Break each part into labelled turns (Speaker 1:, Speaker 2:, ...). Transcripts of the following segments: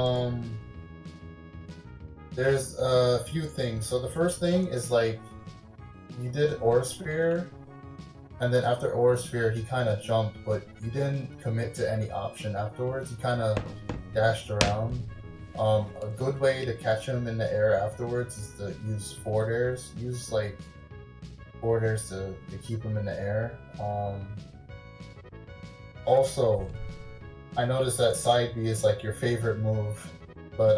Speaker 1: Um, there's a few things. So the first thing is like you did Aura Sphere, and then after Aura Sphere, he kind of jumped, but you didn't commit to any option afterwards. He kind of dashed around. A good way to catch him in the air afterwards is to use forward airs. Use like forward airs to keep him in the air. Also, I noticed that side B is like your favorite move, but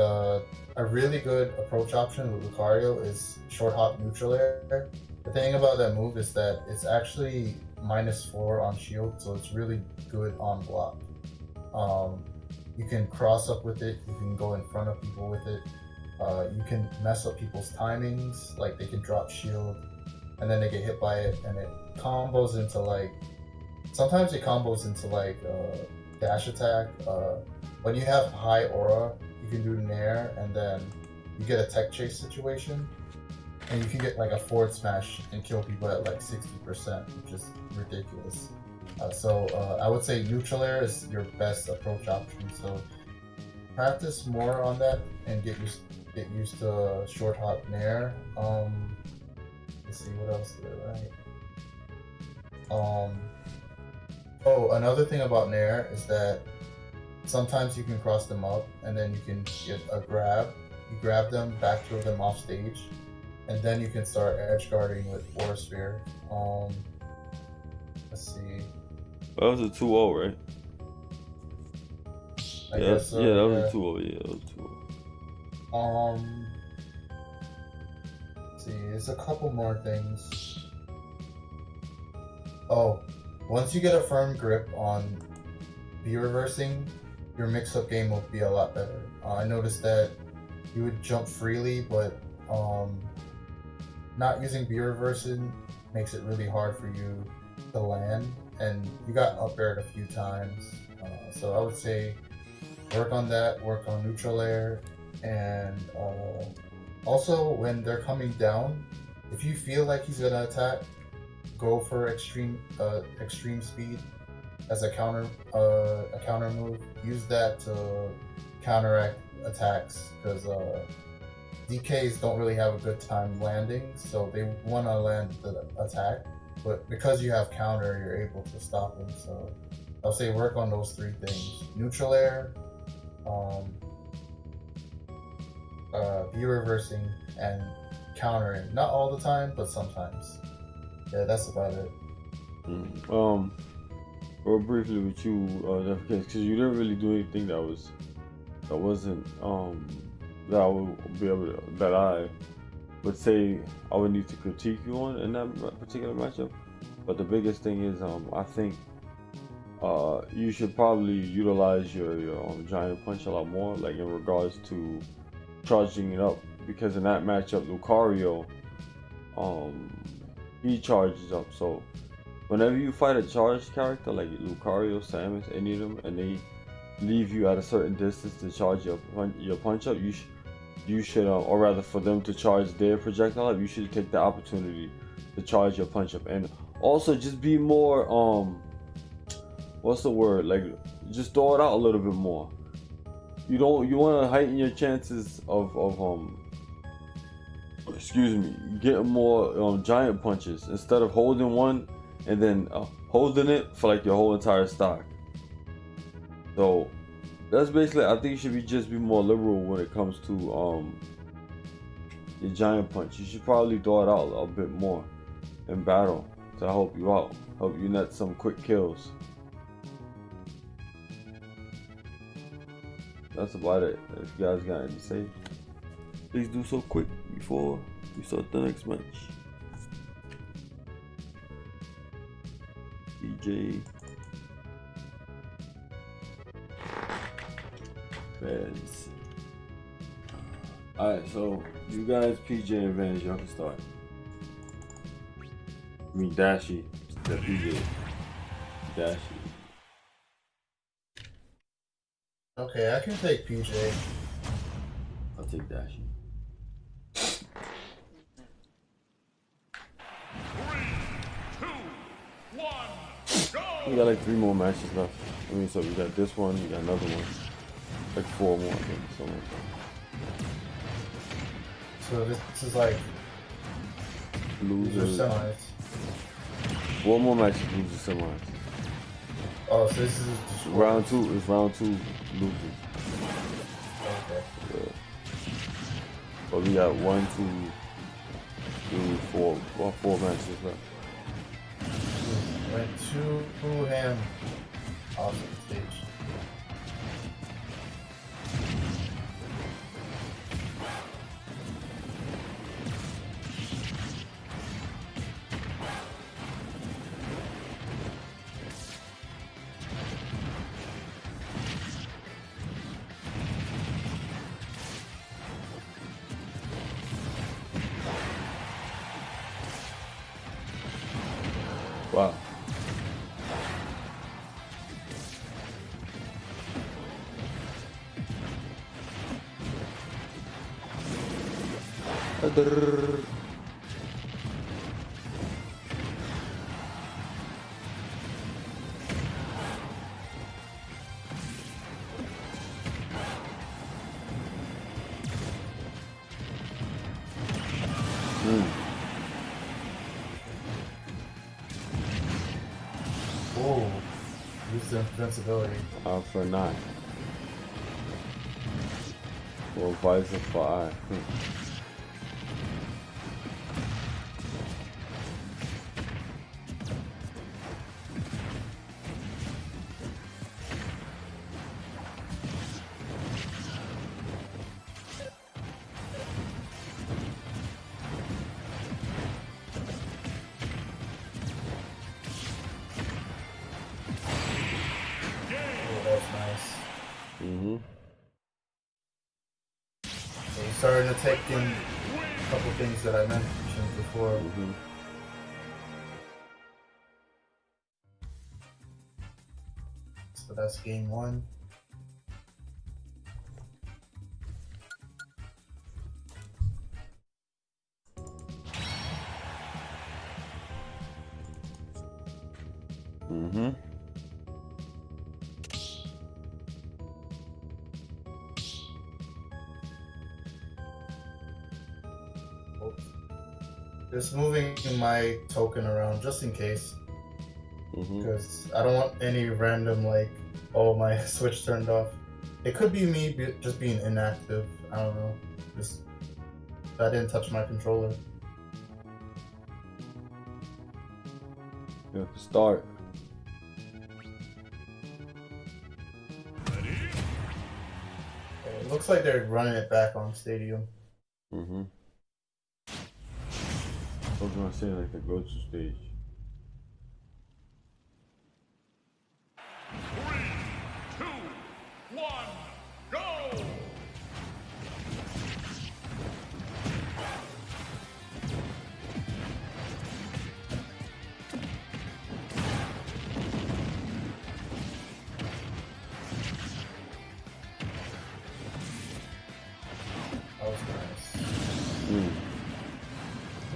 Speaker 1: a really good approach option with Lucario is short hop neutral air. The thing about that move is that it's actually -4 on shield, so it's really good on block. Um, you can cross up with it, you can go in front of people with it, you can mess up people's timings, like they can drop shield and then they get hit by it, and it combos into like sometimes it combos into like dash attack. When you have high aura, you can do nair, and then you get a tech chase situation, and you can get like a forward smash and kill people at like 60%, which is ridiculous. I would say neutral air is your best approach option. So practice more on that and get used to short hop nair. Let's see what else did I write. Oh, another thing about nair is that sometimes you can cross them up and then you can get a grab. You grab them, back throw them off stage, and then you can start edge guarding with Aura Sphere. Let's see.
Speaker 2: That was a 2-0, right?
Speaker 1: I guess so.
Speaker 2: Yeah, that was a 2-0. Yeah, that was 2-0.
Speaker 1: Let's see, there's a couple more things. Oh, once you get a firm grip on B reversing, your mix-up game will be a lot better. I noticed that you would jump freely, but not using B reversing makes it really hard for you to land, and you got up aired a few times. So I would say work on that, work on neutral air, and also when they're coming down, if you feel like he's gonna attack, go for extreme speed as a counter move. Use that to counteract attacks, because DKs don't really have a good time landing, so they want to land the attack, but because you have counter, you're able to stop them. So I'll say work on those three things: neutral air, B reversing, and countering. Not all the time, but sometimes. Yeah, that's about it.
Speaker 2: Or briefly with you, because you didn't really do anything that wasn't that I would be able to, that I would say I would need to critique you on in that particular matchup. But the biggest thing is, I think you should probably utilize your giant punch a lot more, like in regards to charging it up, because in that matchup, Lucario, he charges up. So whenever you fight a charged character like Lucario, Samus, any of them, and they leave you at a certain distance to charge your punch up, you should, or rather for them to charge their projectile up, you should take the opportunity to charge your punch up, and also just be more what's the word, like just throw it out a little bit more. You want to heighten your chances of getting more giant punches instead of holding one and then holding it for like your whole entire stock. So that's basically, I think you should just be more liberal when it comes to your giant punch. You should probably throw it out a bit more in battle to help you out, help you net some quick kills. That's about it. If you guys got anything to say, please do so quick before we start the next match. PJ Vans. Alright, so you guys, PJ and Vans, y'all can start. I mean Dashy. The PJ. Dashy.
Speaker 1: Okay, I can take PJ.
Speaker 2: I'll take Dashy.
Speaker 3: 3, 2, 1, go!
Speaker 2: We got like 3 more matches left. I mean, so we got this one, we got another one. Like 4 more, I think, something like
Speaker 1: So this is like
Speaker 2: that.
Speaker 1: loser
Speaker 2: Losers.
Speaker 1: semis.
Speaker 2: 1 more match is loser semis.
Speaker 1: Oh, so this is just
Speaker 2: Round 2 is round 2 losers.
Speaker 1: Okay.
Speaker 2: Yeah. But we got 1, 2, 3, 4, well, 4 matches left.
Speaker 1: Went too ham off the stage.
Speaker 2: Wow.
Speaker 1: Oh, use the invincibility.
Speaker 2: For 9. Or visor for eye.
Speaker 1: Oh, that's nice.
Speaker 2: Mm-hmm.
Speaker 1: So he's starting to take in a couple things that I mentioned before.
Speaker 2: Mm-hmm.
Speaker 1: So that's game 1.
Speaker 2: Mm-hmm.
Speaker 1: Just moving my token around just in case,
Speaker 2: Mm-hmm.
Speaker 1: because I don't want any random like, oh, my switch turned off. It could be me just being inactive. I don't know. Just I didn't touch my controller.
Speaker 2: You have to start.
Speaker 1: It looks like they're running it back on Stadium.
Speaker 2: Mm-hmm. I was gonna say like the go-to stage.
Speaker 3: 3, 2, 1, go!
Speaker 1: That was nice.
Speaker 2: Mm.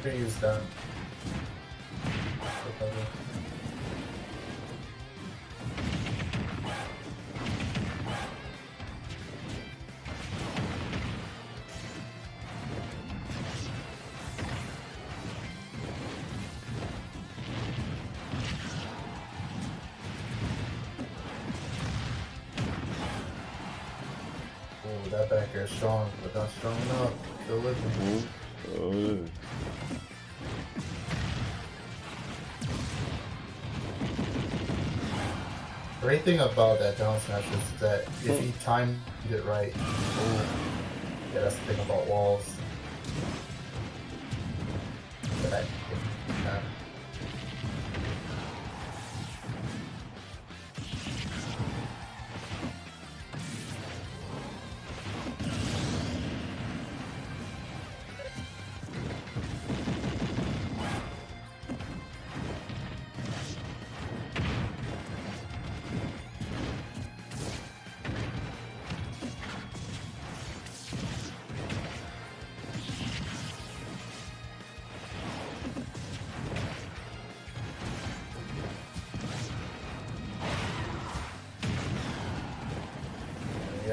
Speaker 1: Could use that. Okay. Oh, that back air is strong, but not strong enough. Still living.
Speaker 2: Mm-hmm. Oh, yeah.
Speaker 1: Great thing about that down smash is that if he timed it right, oh, yeah, that's the thing about walls. That, yeah.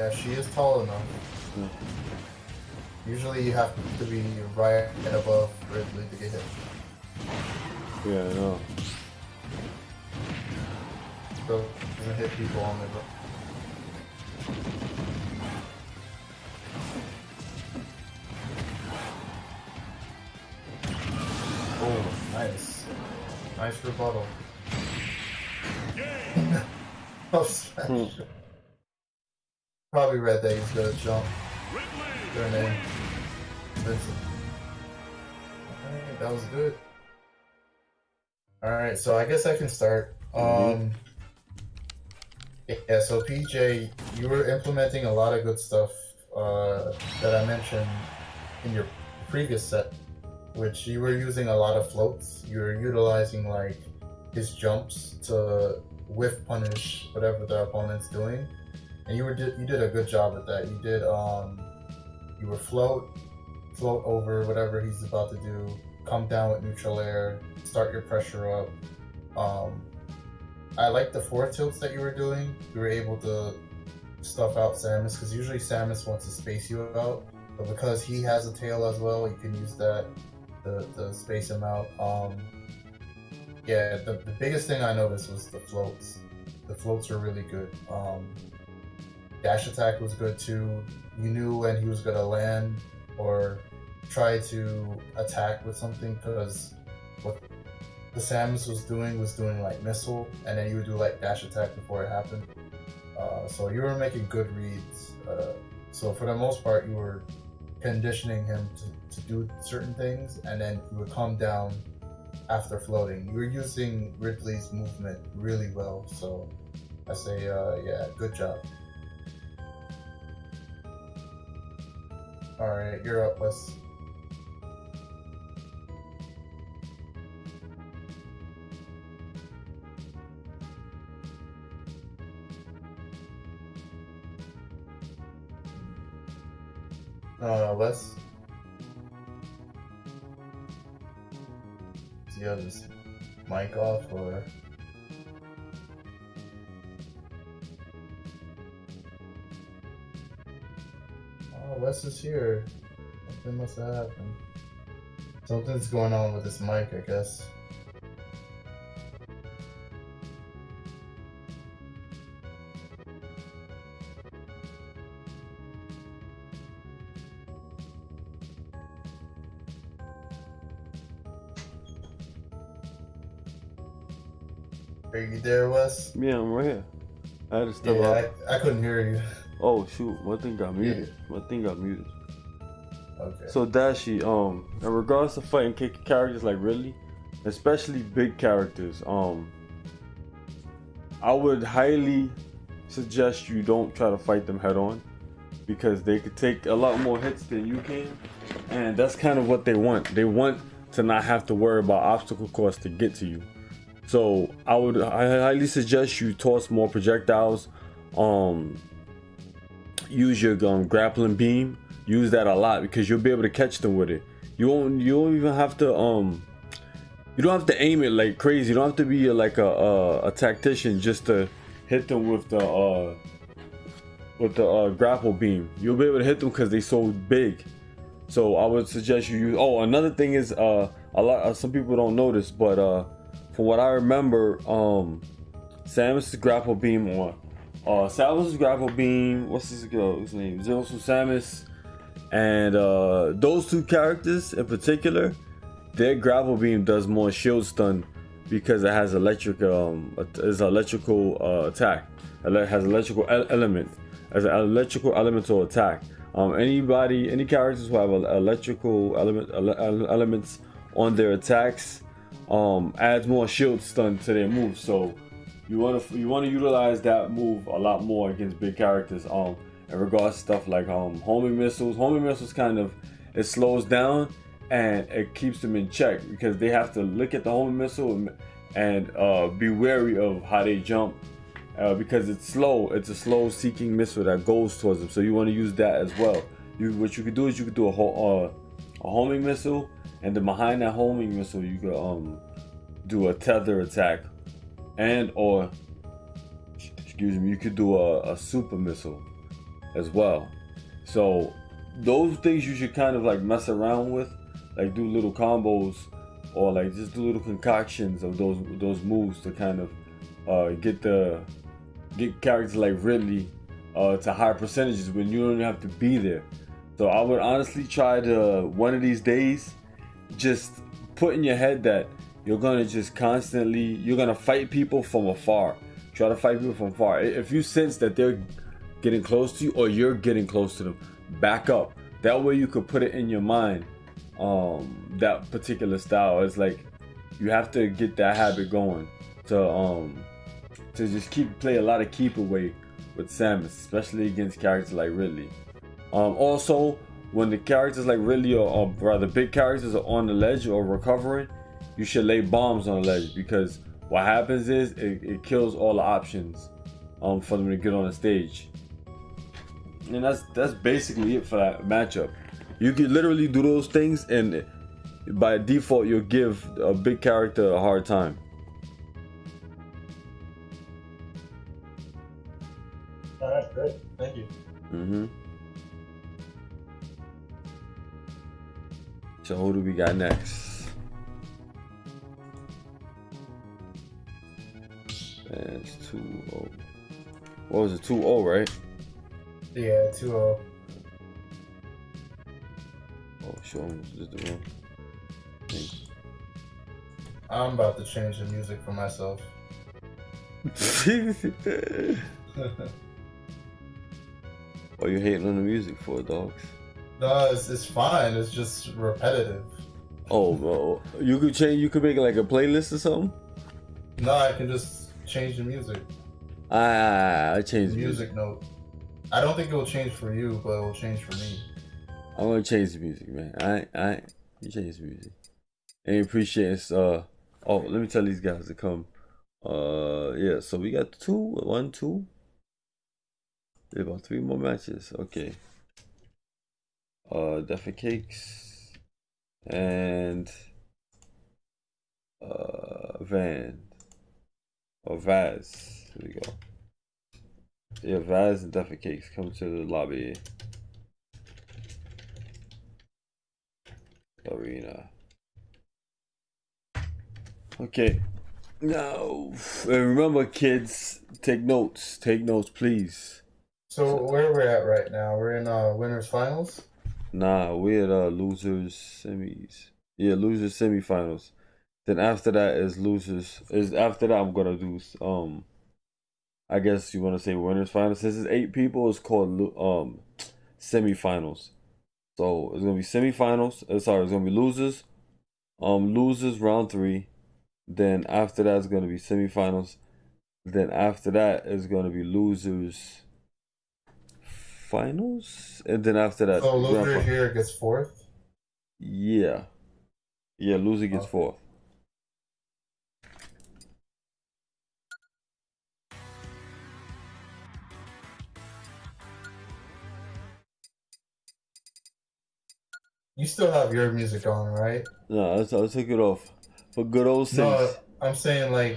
Speaker 1: Yeah, she is tall enough.
Speaker 2: Yeah.
Speaker 1: Usually you have to be right and above Ridley to get hit.
Speaker 2: Yeah, I know.
Speaker 1: So doesn't hit people on the ground. Oh, nice. Nice rebuttal. Oh, smash. Probably read that he's gonna jump. Their name. Vincent. Alright, that was good. Alright, so I guess I can start. Yeah, so PJ, you were implementing a lot of good stuff that I mentioned in your previous set, which you were using a lot of floats. You were utilizing like his jumps to whiff punish whatever the opponent's doing, and you did a good job at that. You did you were float over whatever he's about to do, come down with neutral air, start your pressure up. I like the four tilts that you were doing. You were able to stuff out Samus, because usually Samus wants to space you out, but because he has a tail as well, you can use that to space him out. Yeah, the biggest thing I noticed was the floats. The floats were really good. Dash attack was good too. You knew when he was gonna land or try to attack with something, because what the Samus was doing like missile, and then you would do like dash attack before it happened. So you were making good reads. So for the most part, you were conditioning him to do certain things, and then he would come down after floating. You were using Ridley's movement really well, so I say, yeah, good job. Alright, you're up, Wes. Wes? Do you have his mic off, or? Oh, Wes is here. Something must have happened. Something's going on with this mic, I guess. Are you there, Wes?
Speaker 2: Yeah, I'm right here. I had to step up.
Speaker 1: I couldn't hear you.
Speaker 2: Oh shoot, my thing got muted. My thing got muted.
Speaker 1: Okay.
Speaker 2: So Dashi, in regards to fighting characters like Ridley, especially big characters, I would highly suggest you don't try to fight them head on, because they could take a lot more hits than you can, and that's kind of what they want. They want to not have to worry about obstacle course to get to you. So I highly suggest you toss more projectiles. Use your grappling beam. Use that a lot, because you'll be able to catch them with it. You don't even have to you don't have to aim it like crazy. You don't have to be like a tactician just to hit them with the grapple beam. You'll be able to hit them because they're so big. So I would suggest you use. Oh, another thing is some people don't notice, but from what I remember, Samus's grapple beam Samus's grapple beam. What's his name? Zero Suit Samus. And those two characters in particular, their grapple beam does more shield stun because it has electrical attack. It has electrical element as an electrical elemental attack. Any characters who have electrical elements on their attacks adds more shield stun to their moves. So you want to utilize that move a lot more against big characters. In regards to stuff like homing missiles. Homing missiles it slows down and it keeps them in check, because they have to look at the homing missile and be wary of how they jump, because it's slow. It's a slow seeking missile that goes towards them. So you want to use that as well. What you could do is you could do a homing missile, and then behind that homing missile you could do a tether attack, you could do a super missile. as well. So those things you should kind of like mess around with, like do little combos or like just do little concoctions of those moves to kind of get characters like Ridley to higher percentages when you don't even have to be there. So I would honestly try to one of these days just put in your head that you're gonna just you're gonna fight people from afar. Try to fight people from afar. If you sense that they're getting close to you or you're getting close to them, back up. That way you could put it in your mind, that particular style. It's like you have to get that habit going to just play a lot of keep away with Samus, especially against characters like Ridley. Also, when the characters like Ridley or rather big characters are on the ledge or recovering, you should lay bombs on the ledge, because what happens is it kills all the options for them to get on the stage. And that's basically it for that matchup. You can literally do those things, and by default, you'll give a big character a hard time.
Speaker 1: All right, great. Thank you.
Speaker 2: So who do we got next? That's 2-0. What was it? 2-0, right?
Speaker 1: Yeah, 2-0.
Speaker 2: Oh, sure. This is the wrong thing.
Speaker 1: I'm about to change the music for myself.
Speaker 2: What you hating on the music for, dogs?
Speaker 1: No, it's fine. It's just repetitive.
Speaker 2: Oh, bro. You could make like a playlist or something?
Speaker 1: No, I can just change the music.
Speaker 2: I changed the
Speaker 1: music note. I don't think it will change for you, but it will change for me.
Speaker 2: I'm gonna change the music, man. You change the music. And appreciate oh, let me tell these guys to come. Yeah, so we got 2. There's about 3 more matches. Okay. Death Cakes and Van or Vaz. Here we go. Yeah, Vaz and Death Cakes come to the lobby. Arena. Okay. Now, remember, kids, take notes. Take notes, please.
Speaker 1: So where we're at right now? We're in winners finals.
Speaker 2: Nah, we're at losers semis. Yeah, losers semifinals. Then after that is losers. After that I'm gonna do I guess you want to say winners finals. Since it's 8 people, it's called semifinals. So it's gonna be semifinals. It's gonna be losers. Losers round 3. Then after that it's gonna be semifinals. Then after that is gonna be losers finals, and then after that,
Speaker 1: so loser here gets 4th.
Speaker 2: Yeah, loser gets 4th.
Speaker 1: You still have your music on, right?
Speaker 2: No, I took it off for good old sakes.
Speaker 1: No, I'm saying like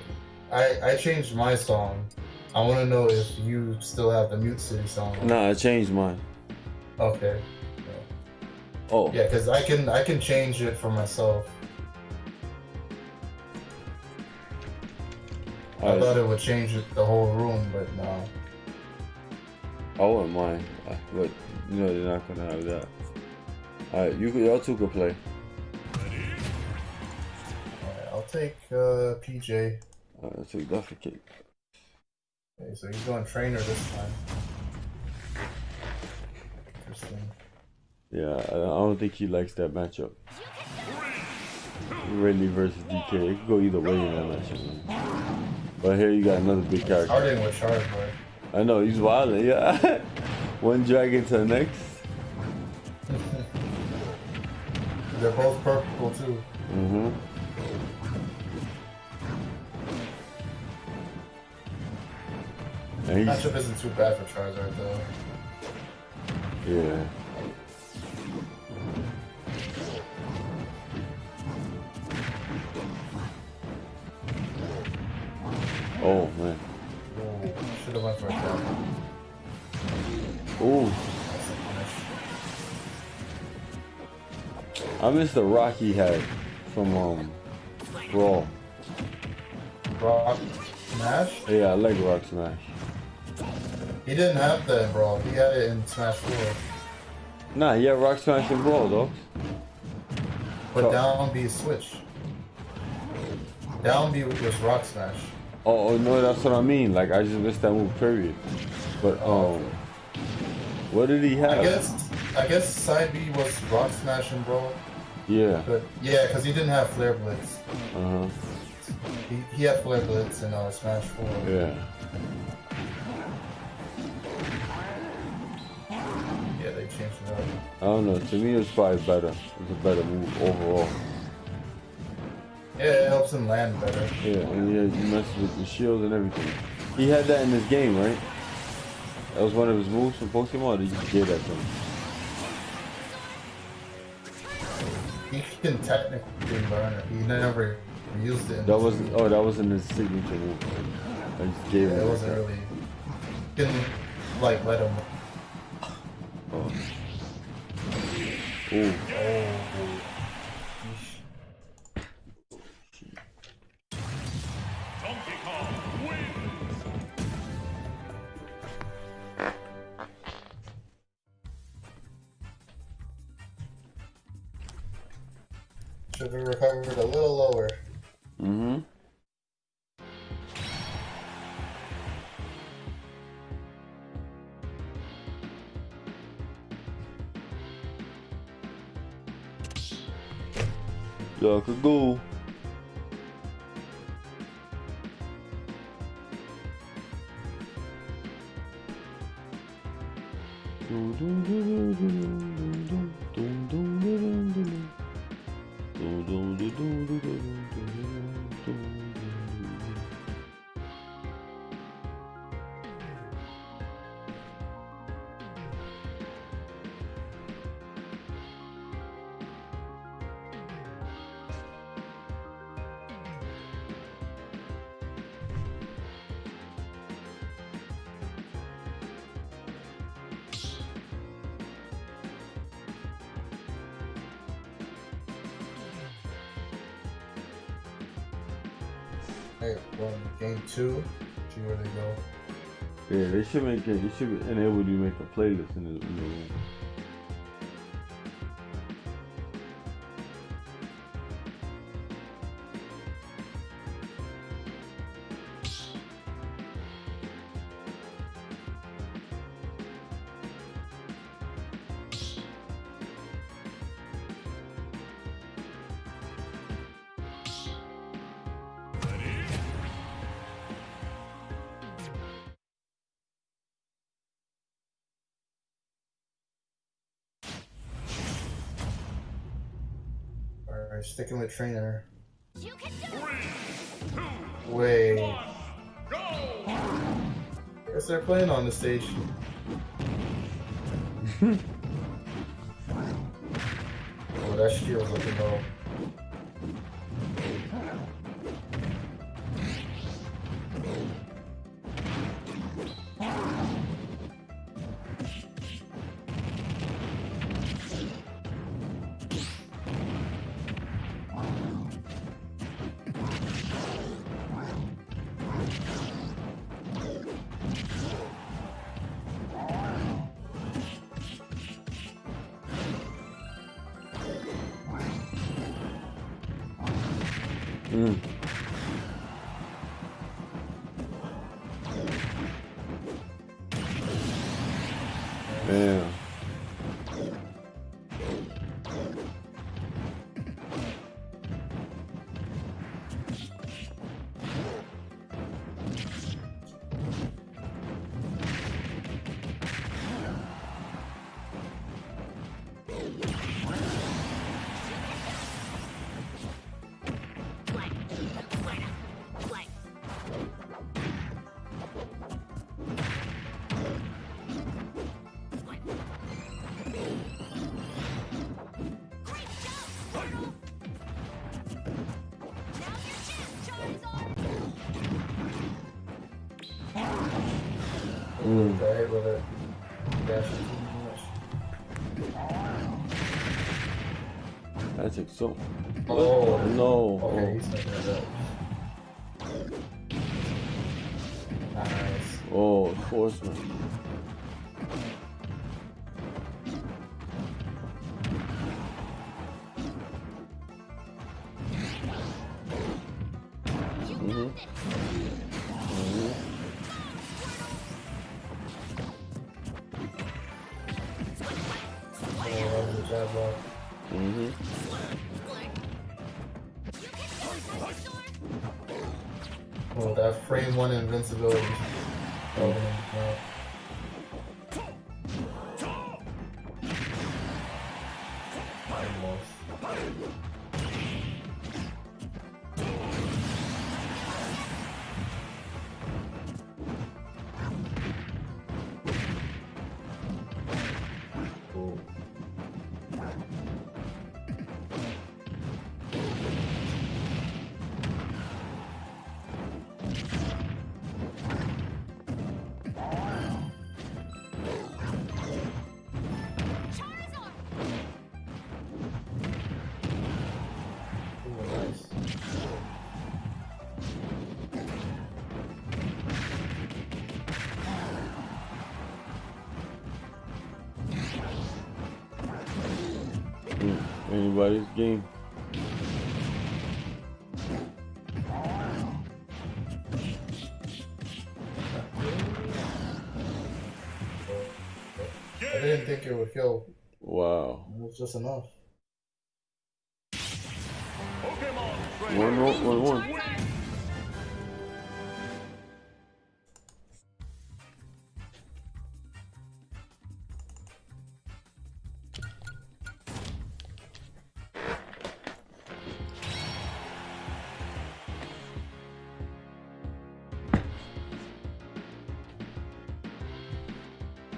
Speaker 1: I changed my song. I want to know if you still have the Mute City song.
Speaker 2: Nah, I changed mine.
Speaker 1: Okay.
Speaker 2: Yeah. Oh.
Speaker 1: Yeah, because I can change it for myself. I thought it would change the whole room, but no.
Speaker 2: I wouldn't mind, but you know they're not gonna have that. Alright, y'all two can play.
Speaker 1: Alright, I'll take PJ.
Speaker 2: Alright, I'll take Duffy Cake.
Speaker 1: Okay, so he's going trainer this time. Interesting.
Speaker 2: Yeah, I don't think he likes that matchup. Ridley versus DK. It could go either way in that matchup, man. But here you got another big character.
Speaker 1: Starting with Charge, boy.
Speaker 2: I know, he's wilding, yeah. One dragon to the next.
Speaker 1: They're both purple too.
Speaker 2: Mm-hmm.
Speaker 1: Matchup isn't too bad for Charizard though.
Speaker 2: Yeah. Oh man.
Speaker 1: Should have went for a attack.
Speaker 2: Oh, I miss the rock he had from Brawl.
Speaker 1: Rock Smash?
Speaker 2: Yeah, I like Rock Smash.
Speaker 1: He didn't have that in Brawl. He had it in Smash 4.
Speaker 2: Nah, he had Rock Smash and Brawl, dog.
Speaker 1: But
Speaker 2: So-
Speaker 1: down B switch. Down B was Rock Smash.
Speaker 2: Oh no, that's what I mean. Like I just missed that move, period. But what did he have?
Speaker 1: I guess side B was Rock Smash and Brawl.
Speaker 2: Yeah.
Speaker 1: But yeah, because he didn't have Flare Blitz.
Speaker 2: Uh huh.
Speaker 1: He had Flare Blitz in Smash 4.
Speaker 2: Yeah.
Speaker 1: Yeah, they changed it up.
Speaker 2: I don't know. To me, it was probably better. It was a better move overall.
Speaker 1: Yeah, it helps him land better.
Speaker 2: Yeah, and he messes with the shields and everything. He had that in his game, right? That was one of his moves from Pokemon. Or he just gave that to him.
Speaker 1: He can technically learn it. He never used it.
Speaker 2: That wasn't. Oh, that wasn't his signature move. I just gave
Speaker 1: Yeah,
Speaker 2: him.
Speaker 1: it wasn't really. Didn't like let him.
Speaker 2: Oh. Ooh.
Speaker 3: Donkey Kong wins.
Speaker 1: Should have recovered a little lower.
Speaker 2: Mm-hmm. Y'all could go.
Speaker 1: Hey, going to game 2. See where they go.
Speaker 2: Yeah, they should make it. They should enable you to make a playlist in the room.
Speaker 1: Alright, sticking with trainer.
Speaker 4: You can do
Speaker 3: 3, 2,
Speaker 1: Wait.
Speaker 3: 1, go!
Speaker 1: Guess they're playing on the stage. Oh, that shield's looking low.
Speaker 2: Mm. Damn. I think so.
Speaker 1: Oh,
Speaker 2: No.
Speaker 1: okay, he's making it up. Nice.
Speaker 2: Oh, Swordsman.
Speaker 1: Oh, that frame one invincibility. Oh, no.
Speaker 2: Anybody's game.
Speaker 1: I didn't think it would kill.
Speaker 2: Wow.
Speaker 1: It was just enough.
Speaker 3: Pokemon
Speaker 2: 1-1.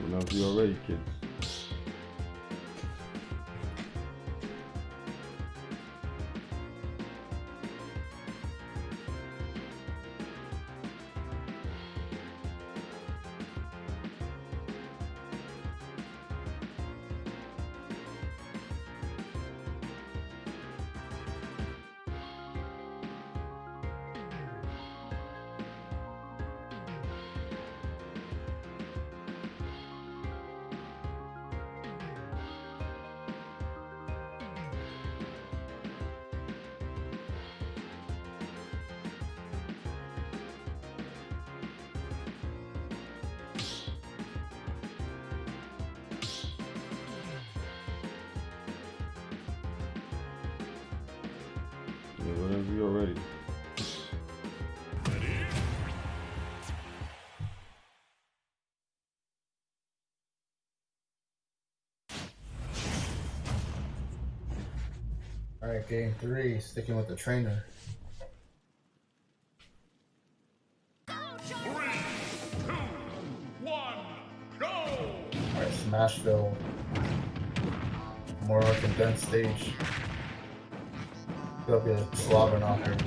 Speaker 2: Whenever you're ready, kids. Yeah, whenever you're ready.
Speaker 1: Alright, game 3, sticking with the trainer.
Speaker 3: 3, 2, 1, go!
Speaker 1: Alright, Smashville. More of a condensed stage. It'll be a slobber knocker.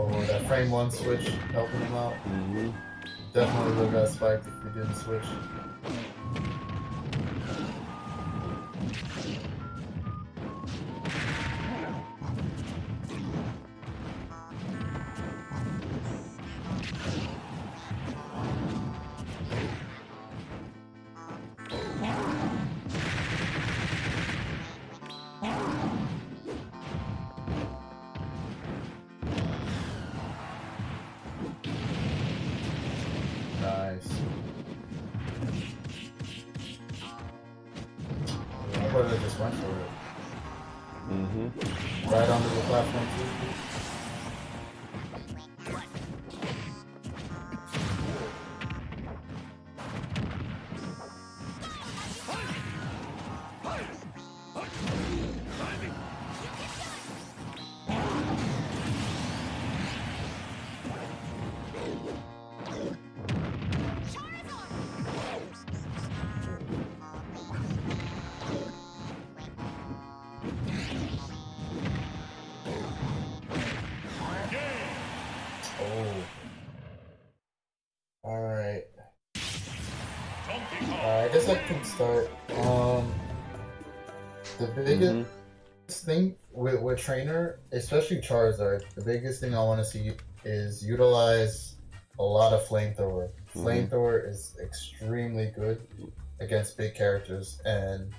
Speaker 1: Oh, that frame one switch helping him out. Definitely would have got spiked if we didn't switch. Nice. I would have just went for it. Right onto the platform too. I guess I can start. The biggest thing with Trainer, especially Charizard, the biggest thing I want to see is utilize a lot of Flamethrower. Flamethrower is extremely good against big characters, and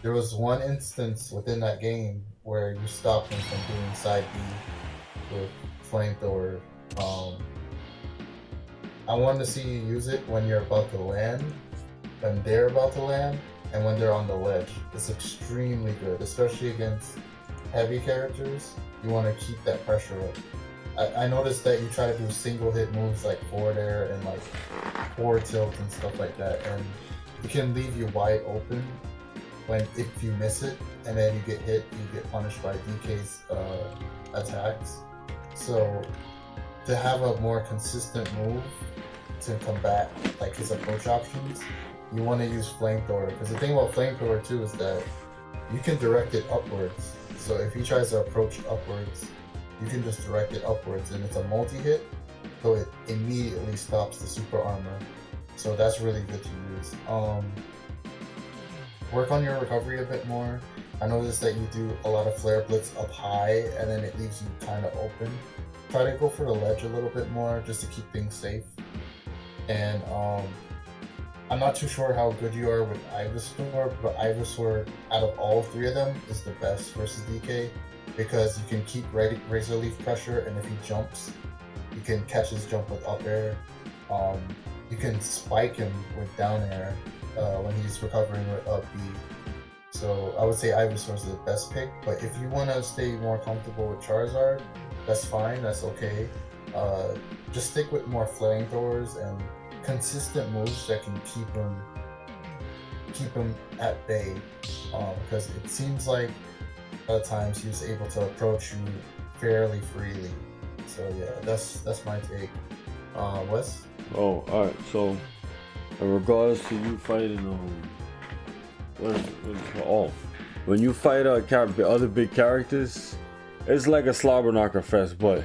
Speaker 1: there was one instance within that game where you stopped him from doing side B with Flamethrower. I want to see you use it when you're about to land, when they're about to land, and when they're on the ledge. It's extremely good, especially against heavy characters. You want to keep that pressure up. I noticed that you try to do single hit moves like forward air and like forward tilt and stuff like that, and it can leave you wide open when if you miss it and then you get hit, you get punished by DK's attacks. So to have a more consistent move to combat like his approach options, you want to use Flamethrower, because the thing about Flamethrower too is that you can direct it upwards. So if he tries to approach upwards, you can just direct it upwards, and it's a multi-hit, so it immediately stops the super armor. So that's really good to use. Work on your recovery a bit more. I noticed that you do a lot of Flare Blitz up high, and then it leaves you kind of open. Try to go for the ledge a little bit more, just to keep things safe. And I'm not too sure how good you are with Ivysaur, but Ivysaur, out of all three of them, is the best versus DK, because you can keep Razor Leaf pressure, and if he jumps, you can catch his jump with up air. You can spike him with down air when he's recovering with up B. So I would say Ivysaur is the best pick, but if you want to stay more comfortable with Charizard, that's fine, that's okay. Just stick with more Flamethrowers and consistent moves that can keep him at bay, because it seems like at times he's able to approach you fairly freely. So yeah, that's my take. Wes?
Speaker 2: Oh, alright, so in regards to you fighting when you fight other big characters, it's like a slobber knocker fest, but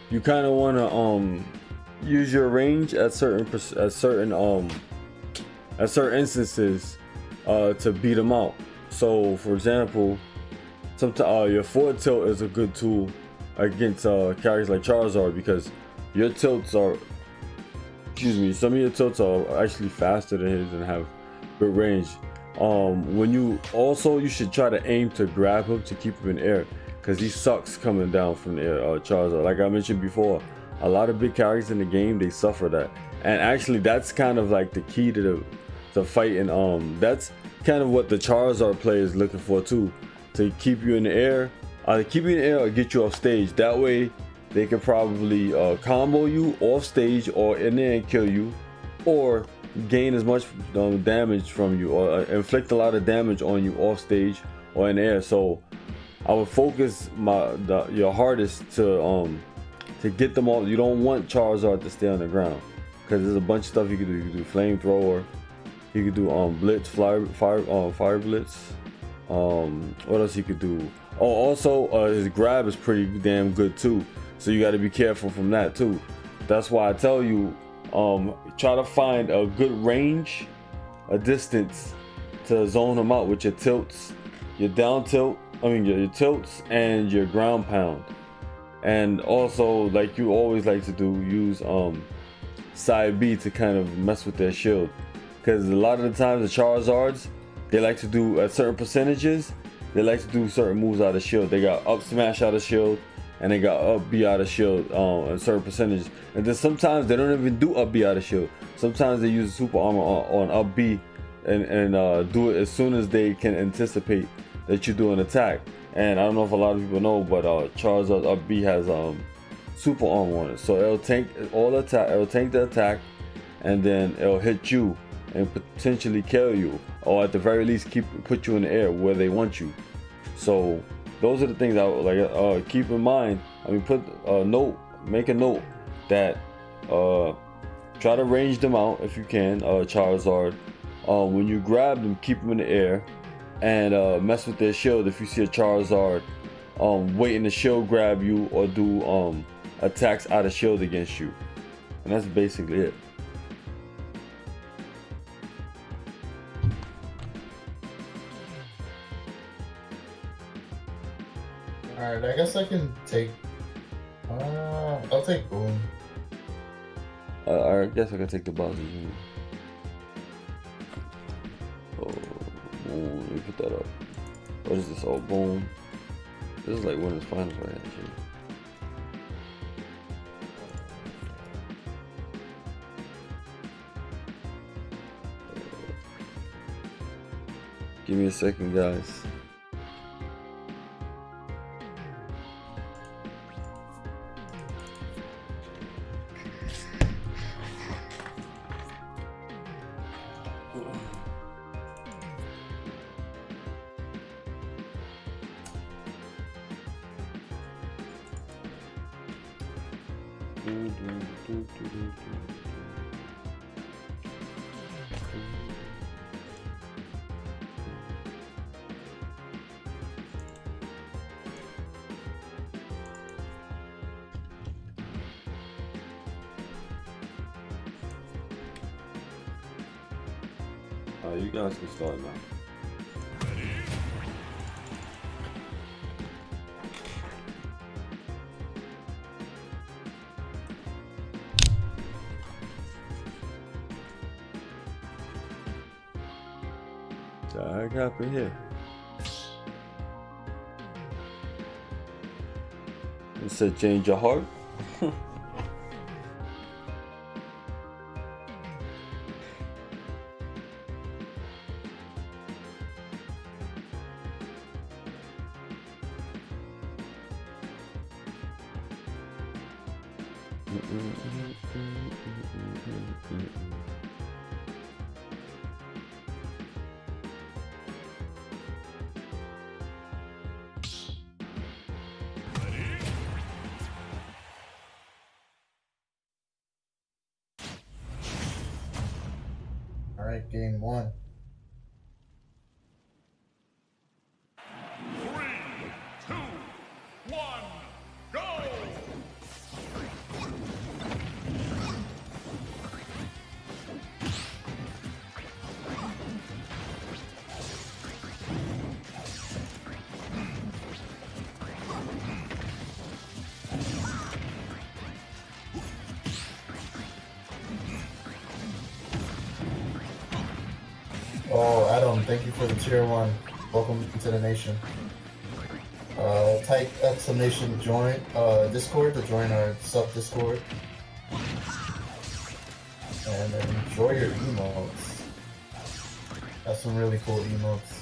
Speaker 2: you kind of want to use your range at certain instances to beat them out. So for example, sometimes your forward tilt is a good tool against characters like Charizard, because your tilts are, some of your tilts are actually faster than his and have good range. You should try to aim to grab him to keep him in air, because he sucks coming down from the air. Charizard, like I mentioned before, a lot of big characters in the game, they suffer that, and actually that's kind of like the key to fighting. That's kind of what the Charizard player is looking for too, to keep you in the air, keep you in the air or get you off stage. That way they can probably combo you off stage or in there and kill you, or gain as much damage from you, or inflict a lot of damage on you off stage or in the air. So I would focus your hardest to get them all. You don't want Charizard to stay on the ground, because there's a bunch of stuff you can do. You can do Flamethrower, you can do Blitz, Fire Blitz. What else you could do? Oh, also his grab is pretty damn good too, so you got to be careful from that too. That's why I tell you, try to find a good range, a distance to zone him out with your tilts, your down tilt, your tilts and your ground pound. And also, like you always like to do, use side B to kind of mess with their shield, because a lot of the times the Charizards, they like to do at certain percentages, they like to do certain moves out of shield. They got up smash out of shield, and they got up B out of shield at certain percentages. And then sometimes they don't even do up B out of shield. Sometimes they use super armor on up B and do it as soon as they can anticipate that you do an attack. And I don't know if a lot of people know, but Charizard up B has super armor on it, so it'll tank the attack, and then it'll hit you and potentially kill you, or at the very least put you in the air where they want you. So those are the things I would like keep in mind. I mean, make a note that try to range them out if you can. Charizard, when you grab them, keep them in the air, and mess with their shield if you see a Charizard waiting to shield grab you or do attacks out of shield against you. And that's basically it.
Speaker 1: Alright, I guess I can take. I'll take Boom.
Speaker 2: I guess I can take the Bowser Jr. Oh, boom. Let me put that up. What is this? Oh, boom. This is like winners finals right here. Give me a second, guys. You guys can start now. What happened here? It said change your heart.
Speaker 1: Alright, game one.
Speaker 3: 3, 2, 1, go!
Speaker 1: Oh, Adam, thank you for the tier 1. Welcome to the nation. Type exclamation join Discord to join our sub Discord. And enjoy your emotes. That's some really cool emotes.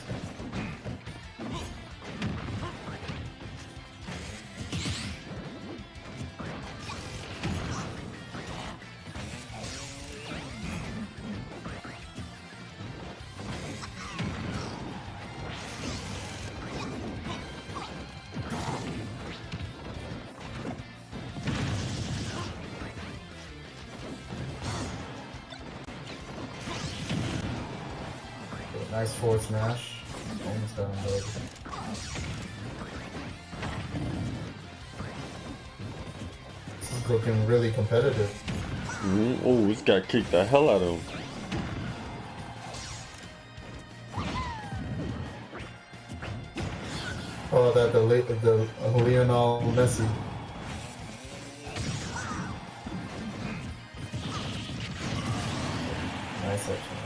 Speaker 1: Nice forward smash. Almost got him though. This is looking really competitive.
Speaker 2: Oh, this guy kicked the hell out of him.
Speaker 1: Oh, the Lionel Messi. Nice action.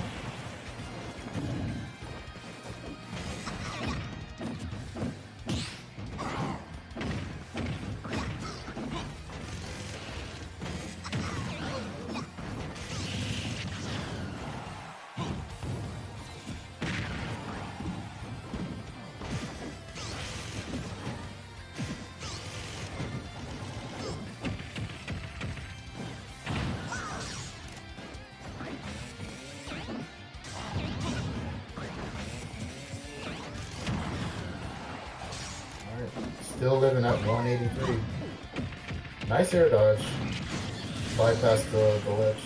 Speaker 1: Still living at 183. Nice air dodge. Bypassed the ledge.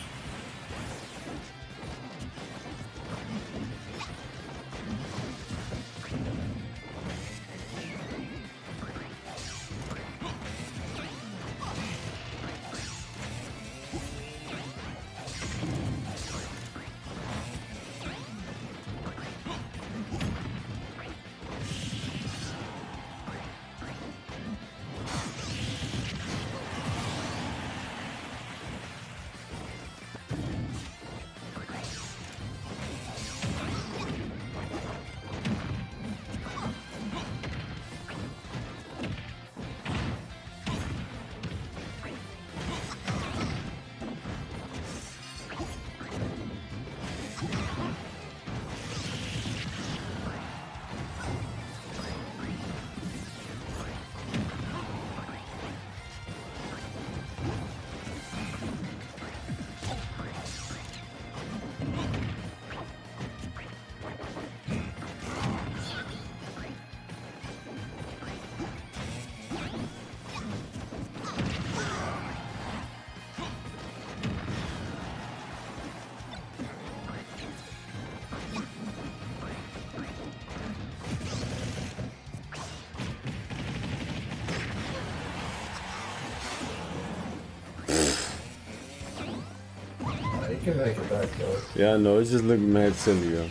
Speaker 1: can make it back though.
Speaker 2: Yeah, I know. It's just looking mad silly, yo.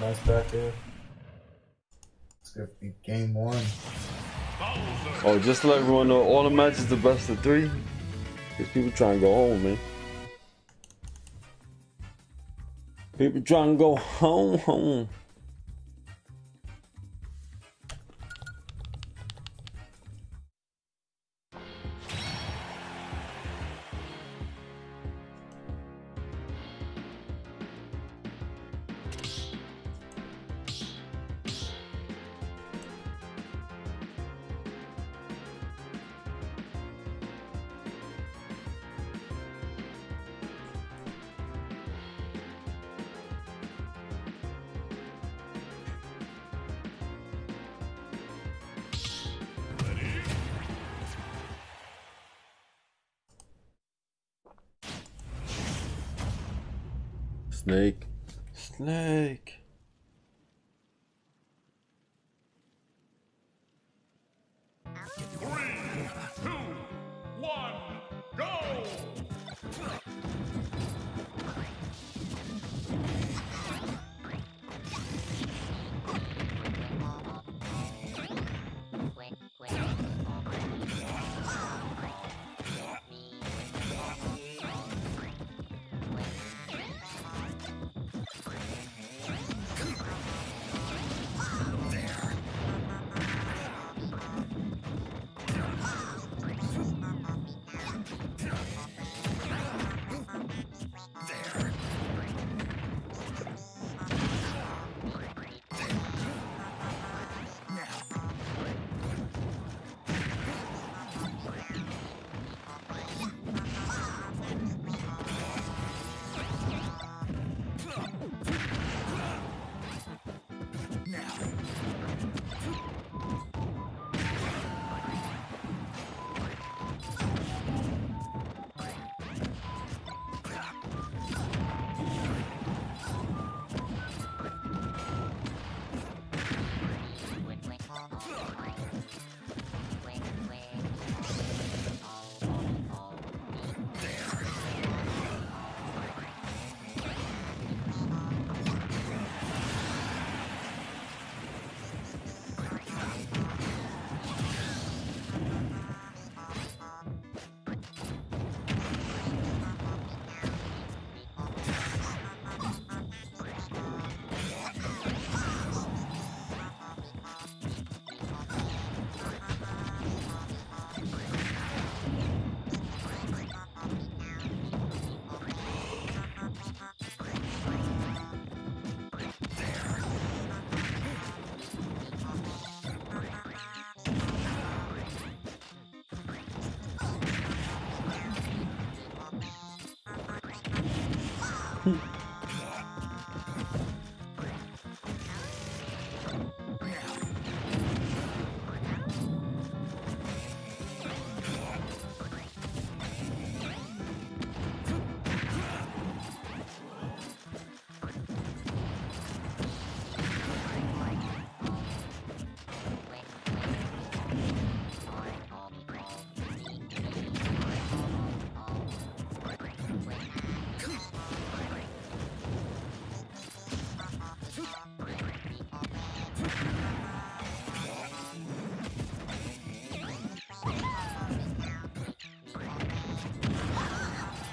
Speaker 1: Nice back there. It's gonna be game 1.
Speaker 2: Oh, just to let everyone know, all the matches the best of 3. Because people trying to go home, man. People trying to go home. Snake.
Speaker 3: 3, 2, 1, go!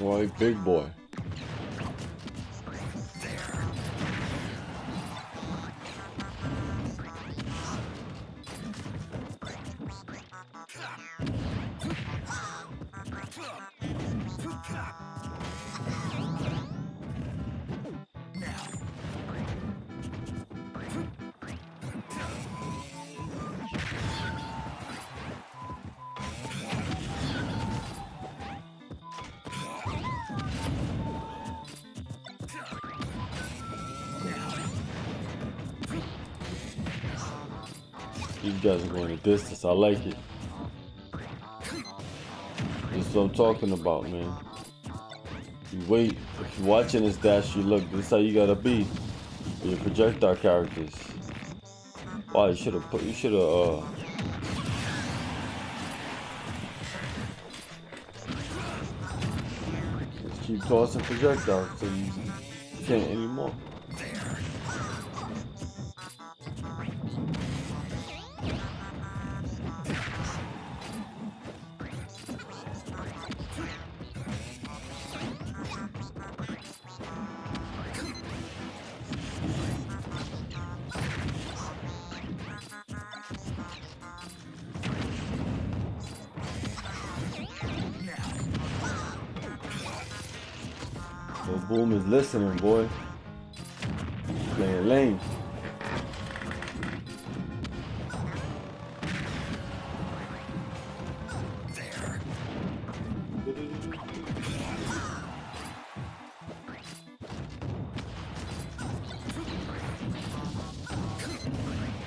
Speaker 2: Boy, big boy. You guys are going the distance. I like it. This is what I'm talking about, man. You wait. If you're watching this dash, you look. This is how you gotta be. Your projectile characters. Wow, you should have put. You should have. Just keep tossing projectiles till you can't anymore. So Boom is listening, boy. Playing lame.